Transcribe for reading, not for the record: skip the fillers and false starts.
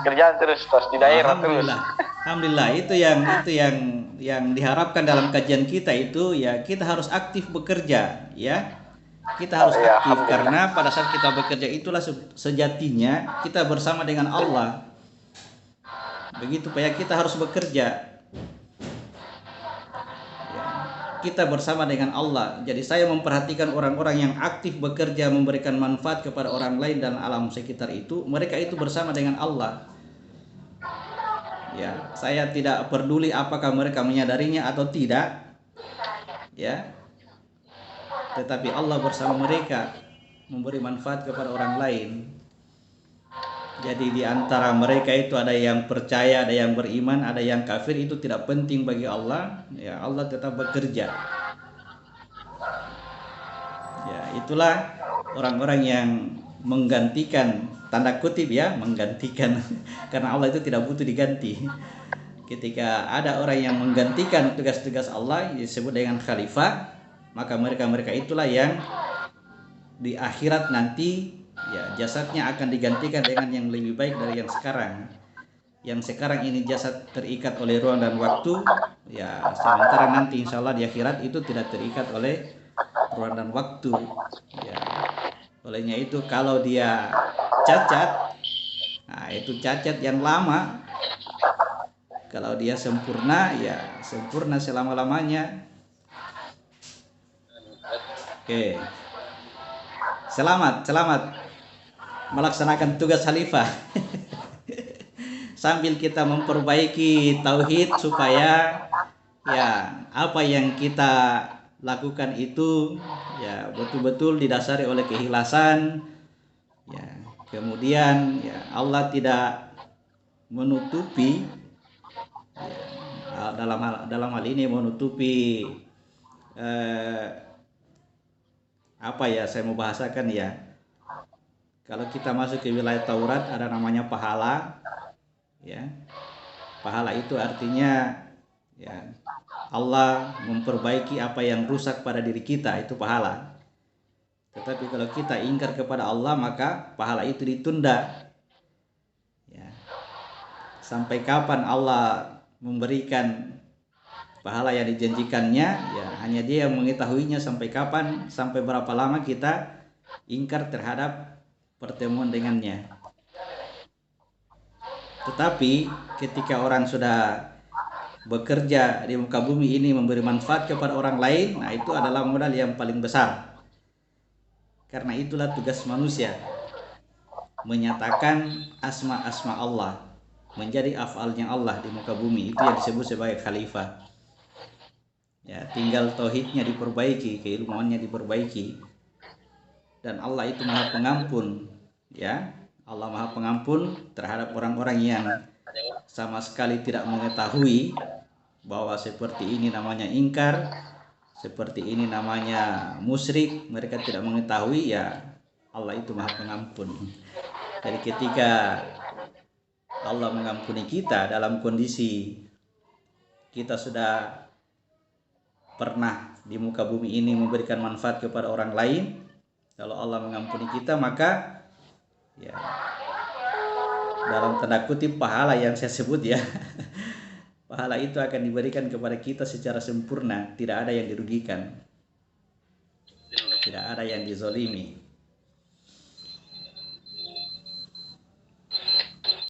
Kerjaan terus di daerah terus. Alhamdulillah. Alhamdulillah itu yang diharapkan dalam kajian kita itu ya kita harus aktif bekerja ya. Kita harus Ya, aktif alhamdulillah. karena pada saat kita bekerja itulah sejatinya kita bersama dengan Allah. Begitu Pak ya, kita harus bekerja ya. Kita bersama dengan Allah. Jadi saya memperhatikan orang-orang yang aktif bekerja memberikan manfaat kepada orang lain dan alam sekitar itu, mereka itu bersama dengan Allah. Ya, saya tidak peduli apakah mereka menyadarinya atau tidak, ya. Tetapi Allah bersama mereka memberi manfaat kepada orang lain. Jadi di antara mereka itu ada yang percaya, ada yang beriman, ada yang kafir, itu tidak penting bagi Allah. Ya, Allah tetap bekerja. Ya, itulah orang-orang yang menggantikan, tanda kutip ya, menggantikan karena Allah itu tidak butuh diganti. Ketika ada orang yang menggantikan tugas-tugas Allah disebut dengan khalifah, maka mereka-mereka itulah yang di akhirat nanti ya jasadnya akan digantikan dengan yang lebih baik dari yang sekarang. Yang sekarang ini jasad terikat oleh ruang dan waktu, ya sementara nanti insya Allah di akhirat itu tidak terikat oleh ruang dan waktu. Ya, olehnya itu kalau dia cacat, nah itu cacat yang lama. Kalau dia sempurna, ya sempurna selama-lamanya. Oke, selamat, selamat melaksanakan tugas khalifah. Sambil kita memperbaiki tauhid supaya ya apa yang kita lakukan itu ya betul-betul didasari oleh keikhlasan ya. Kemudian ya Allah tidak menutupi ya, dalam hal ini menutupi eh, apa ya saya mau bahasakan ya. Kalau kita masuk ke wilayah Taurat ada namanya pahala ya. Pahala itu artinya ya Allah memperbaiki apa yang rusak pada diri kita, itu pahala. Tetapi kalau kita ingkar kepada Allah maka pahala itu ditunda ya. Sampai kapan Allah memberikan pahala yang dijanjikannya ya hanya Dia yang mengetahuinya, sampai kapan, sampai berapa lama kita ingkar terhadap pertemuan dengannya. Tetapi ketika orang sudah bekerja di muka bumi ini memberi manfaat kepada orang lain, nah itu adalah modal yang paling besar. Karena itulah tugas manusia, menyatakan asma-asma Allah, menjadi afalnya Allah di muka bumi, itu yang disebut sebagai khalifah. Ya, tinggal tauhidnya diperbaiki, keilmuannya diperbaiki, dan Allah itu Maha Pengampun, ya. Allah Maha Pengampun terhadap orang-orang yang sama sekali tidak mengetahui bahwa seperti ini namanya ingkar, seperti ini namanya musyrik, mereka tidak mengetahui ya Allah itu Maha Pengampun. Jadi ketika Allah mengampuni kita dalam kondisi kita sudah pernah di muka bumi ini memberikan manfaat kepada orang lain, kalau Allah mengampuni kita maka ya dalam tanda kutip pahala yang saya sebut ya, pahala itu akan diberikan kepada kita secara sempurna, tidak ada yang dirugikan, tidak ada yang dizolimi.